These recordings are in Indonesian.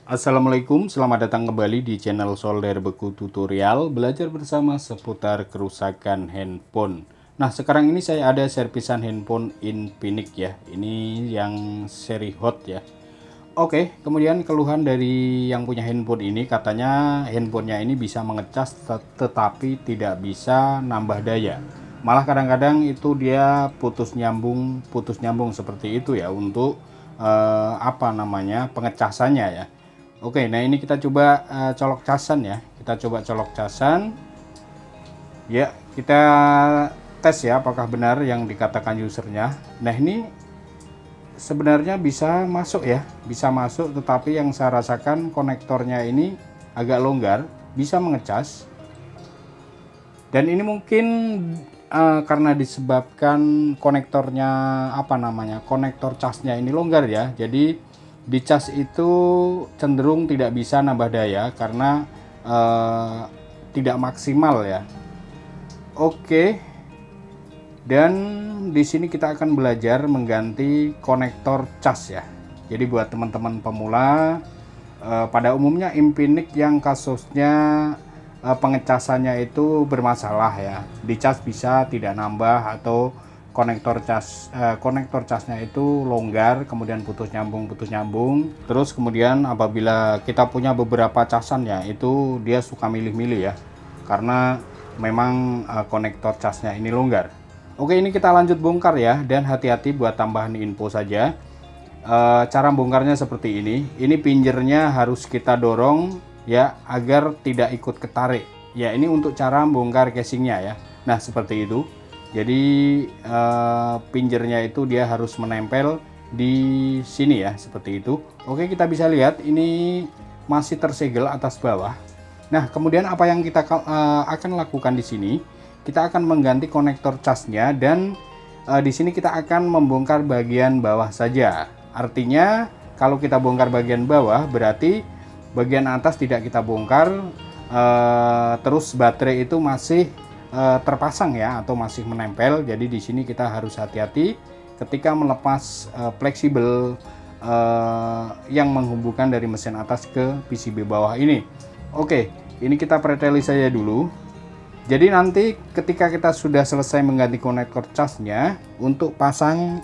Assalamualaikum, selamat datang kembali di channel Solder Beku Tutorial, belajar bersama seputar kerusakan handphone. Nah, sekarang ini saya ada servisan handphone Infinix ya. Ini yang seri hot ya. Oke, kemudian keluhan dari yang punya handphone ini, katanya handphonenya ini bisa mengecas tetapi tidak bisa nambah daya. Malah kadang-kadang itu dia putus nyambung seperti itu ya untuk pengecasannya ya. Oke, nah ini kita coba colok casan ya. Kita coba colok casan. Ya, kita tes ya apakah benar yang dikatakan usernya. Nah, ini sebenarnya bisa masuk ya. Bisa masuk, tetapi yang saya rasakan konektornya ini agak longgar, bisa mengecas. Dan ini mungkin karena disebabkan konektornya konektor casnya ini longgar ya. Jadi di cas itu cenderung tidak bisa nambah daya karena tidak maksimal ya. Oke. Dan di sini kita akan belajar mengganti konektor cas ya. Jadi buat teman-teman pemula, pada umumnya Infinix yang kasusnya pengecasannya itu bermasalah ya. Di cas bisa tidak nambah atau konektor casnya itu longgar, kemudian putus nyambung. Terus kemudian apabila kita punya beberapa casan ya, itu dia suka milih-milih ya, karena memang konektor casnya ini longgar. Oke, ini kita lanjut bongkar ya, dan hati-hati buat tambahan info saja. Cara bongkarnya seperti ini. Ini pinjernya harus kita dorong ya agar tidak ikut ketarik. Ya, ini untuk cara bongkar casingnya ya. Nah, seperti itu. Jadi pinjernya itu dia harus menempel di sini ya, seperti itu. Oke, kita bisa lihat ini masih tersegel atas bawah. Nah, kemudian apa yang kita akan lakukan di sini? Kita akan mengganti konektor casnya, dan di sini kita akan membongkar bagian bawah saja. Artinya kalau kita bongkar bagian bawah berarti bagian atas tidak kita bongkar, terus baterai itu masih terpasang ya, atau masih menempel. Jadi di sini kita harus hati-hati ketika melepas fleksibel yang menghubungkan dari mesin atas ke PCB bawah ini. Oke, ini kita preteli saja dulu. Jadi nanti ketika kita sudah selesai mengganti konektor casnya, untuk pasang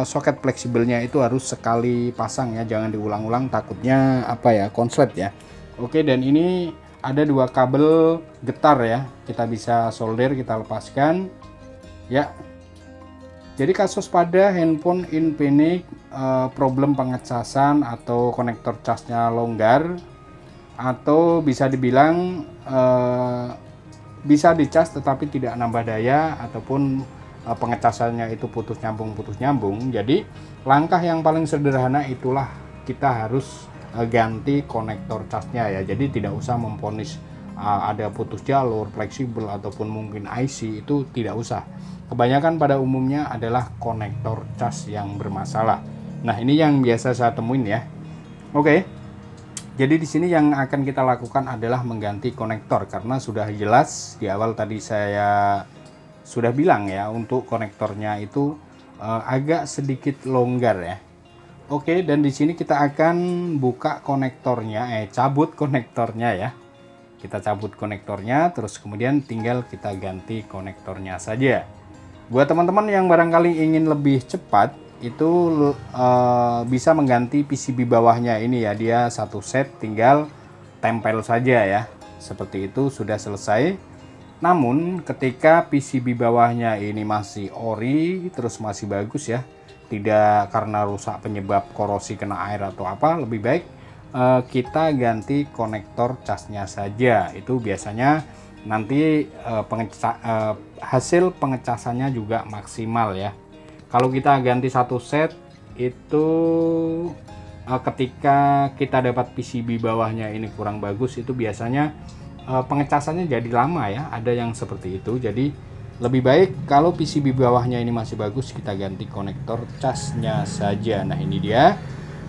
soket fleksibelnya itu harus sekali pasang ya, jangan diulang-ulang, takutnya konslet ya. Oke, dan ini ada dua kabel getar ya, kita bisa solder, kita lepaskan ya. Jadi kasus pada handphone Infinix problem pengecasan atau konektor casnya longgar, atau bisa dibilang bisa dicas tetapi tidak nambah daya, ataupun pengecasannya itu putus nyambung. Jadi langkah yang paling sederhana itulah kita harus ganti konektor casnya ya. Jadi tidak usah memvonis ada putus jalur, fleksibel, ataupun mungkin IC, itu tidak usah. Kebanyakan pada umumnya adalah konektor cas yang bermasalah. Nah, ini yang biasa saya temuin ya. Oke. Jadi di sini yang akan kita lakukan adalah mengganti konektor, karena sudah jelas di awal tadi saya sudah bilang ya, untuk konektornya itu agak sedikit longgar ya. Oke, dan di sini kita akan buka konektornya, cabut konektornya ya. Kita cabut konektornya, terus kemudian tinggal kita ganti konektornya saja. Buat teman-teman yang barangkali ingin lebih cepat, itu bisa mengganti PCB bawahnya ini ya. Dia satu set, tinggal tempel saja ya. Seperti itu sudah selesai. Namun ketika PCB bawahnya ini masih ori, terus masih bagus ya, tidak karena rusak penyebab korosi kena air atau apa, lebih baik kita ganti konektor casnya saja. Itu biasanya nanti hasil pengecasannya juga maksimal ya. Kalau kita ganti satu set itu ketika kita dapat PCB bawahnya ini kurang bagus, itu biasanya pengecasannya jadi lama ya, ada yang seperti itu. Jadi lebih baik kalau PCB bawahnya ini masih bagus, kita ganti konektor casnya saja. Nah, ini dia.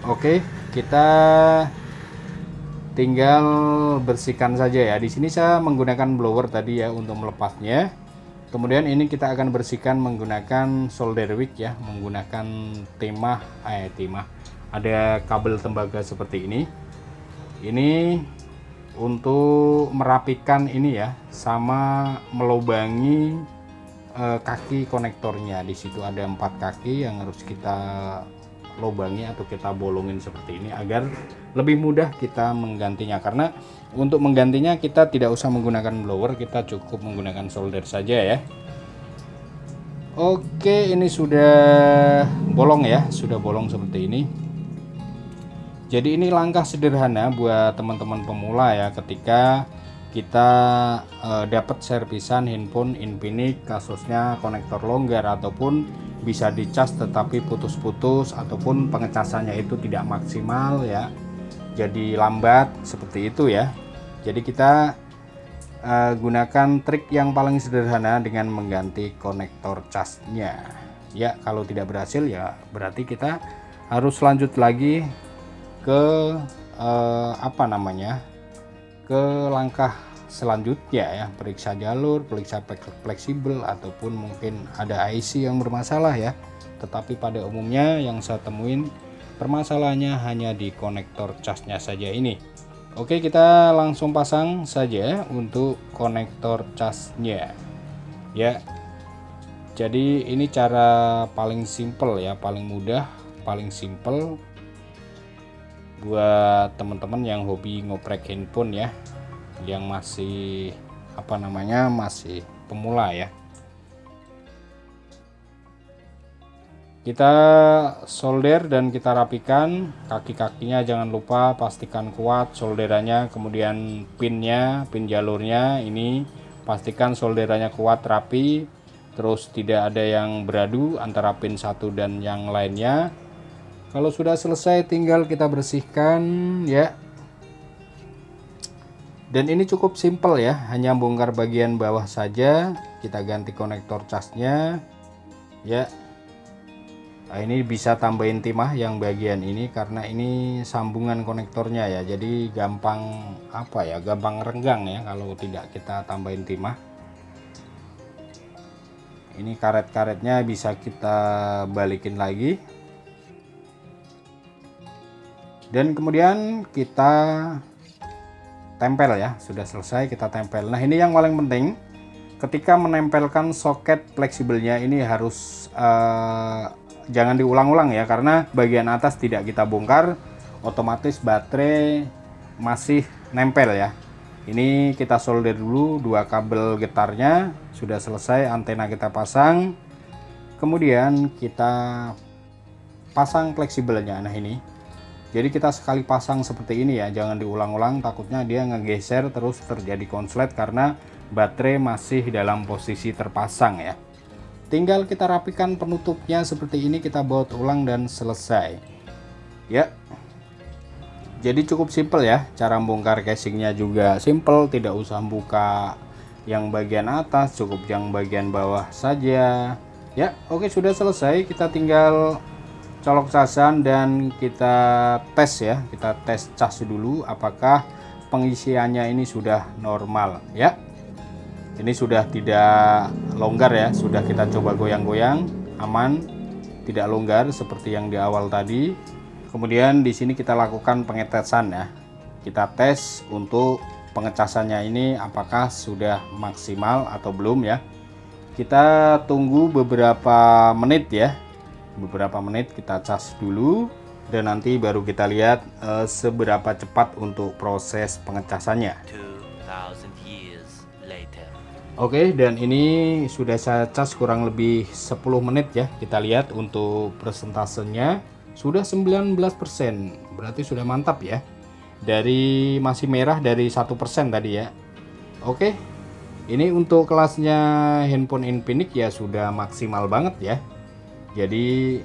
Oke, kita tinggal bersihkan saja ya. Di sini saya menggunakan blower tadi ya untuk melepasnya. Kemudian ini kita akan bersihkan menggunakan solder wick ya, menggunakan timah. Ada kabel tembaga seperti ini. Ini untuk merapikan ini ya, sama melubangi kaki konektornya. Di situ ada 4 kaki yang harus kita lubangi atau kita bolongin seperti ini agar lebih mudah kita menggantinya. Karena untuk menggantinya kita tidak usah menggunakan blower, kita cukup menggunakan solder saja ya. Oke, ini sudah bolong ya, sudah bolong seperti ini. Jadi ini langkah sederhana buat teman-teman pemula ya, ketika kita dapat servisan handphone Infinix, kasusnya konektor longgar ataupun bisa dicas tetapi putus-putus ataupun pengecasannya itu tidak maksimal ya, jadi lambat seperti itu ya. Jadi kita gunakan trik yang paling sederhana dengan mengganti konektor casnya ya. Kalau tidak berhasil ya berarti kita harus lanjut lagi ke ke langkah selanjutnya ya, periksa jalur, periksa fleksibel ataupun mungkin ada IC yang bermasalah ya. Tetapi pada umumnya yang saya temuin permasalahannya hanya di konektor casnya saja ini. Oke, kita langsung pasang saja untuk konektor casnya ya. Jadi ini cara paling simple ya, paling mudah, paling simple buat teman-teman yang hobi ngoprek handphone ya, yang masih masih pemula ya. Kita solder dan kita rapikan kaki-kakinya, jangan lupa pastikan kuat solderannya, kemudian pinnya, pin jalurnya ini pastikan solderannya kuat, rapi, terus tidak ada yang beradu antara pin satu dan yang lainnya. Kalau sudah selesai tinggal kita bersihkan ya. Dan ini cukup simple ya, hanya bongkar bagian bawah saja, kita ganti konektor casnya ya. Nah, ini bisa tambahin timah yang bagian ini karena ini sambungan konektornya ya, jadi gampang gampang renggang ya kalau tidak kita tambahin timah. Ini karet-karetnya bisa kita balikin lagi. Dan kemudian kita tempel ya, sudah selesai kita tempel. Nah ini yang paling penting, ketika menempelkan soket fleksibelnya ini harus jangan diulang-ulang ya, karena bagian atas tidak kita bongkar, otomatis baterai masih nempel ya. Ini kita solder dulu 2 kabel getarnya, sudah selesai, antena kita pasang, kemudian kita pasang fleksibelnya. Nah ini jadi kita sekali pasang seperti ini ya, jangan diulang-ulang, takutnya dia ngegeser terus terjadi konslet karena baterai masih dalam posisi terpasang ya. Tinggal kita rapikan penutupnya seperti ini, kita baut ulang dan selesai ya. Jadi cukup simple ya, cara bongkar casingnya juga simple, tidak usah buka yang bagian atas, cukup yang bagian bawah saja ya. Oke, sudah selesai, kita tinggal colok casan dan kita tes ya, kita tes cas dulu apakah pengisiannya ini sudah normal ya. Ini sudah tidak longgar ya, sudah kita coba goyang-goyang, aman, tidak longgar seperti yang di awal tadi. Kemudian di sini kita lakukan pengetesan ya, kita tes untuk pengecasannya ini apakah sudah maksimal atau belum ya. Kita tunggu beberapa menit ya, beberapa menit kita cas dulu dan nanti baru kita lihat seberapa cepat untuk proses pengecasannya. 2000 years later. Oke, dan ini sudah saya cas kurang lebih 10 menit ya. Kita lihat untuk persentasenya sudah 19%, berarti sudah mantap ya. Dari masih merah dari 1% tadi ya. Oke, ini untuk kelasnya handphone Infinix ya sudah maksimal banget ya. Jadi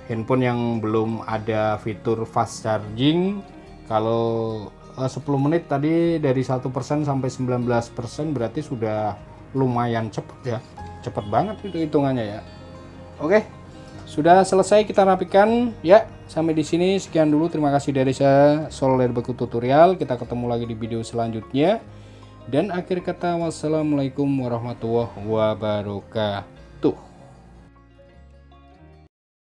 handphone yang belum ada fitur fast charging, kalau 10 menit tadi dari 1% sampai 19% berarti sudah lumayan cepet ya, cepet banget itu hitungannya ya. Oke, sudah selesai kita rapikan ya. Sampai di sini sekian dulu, terima kasih dari saya Solder Beku Tutorial. Kita ketemu lagi di video selanjutnya, dan akhir kata wassalamualaikum warahmatullahi wabarakatuh.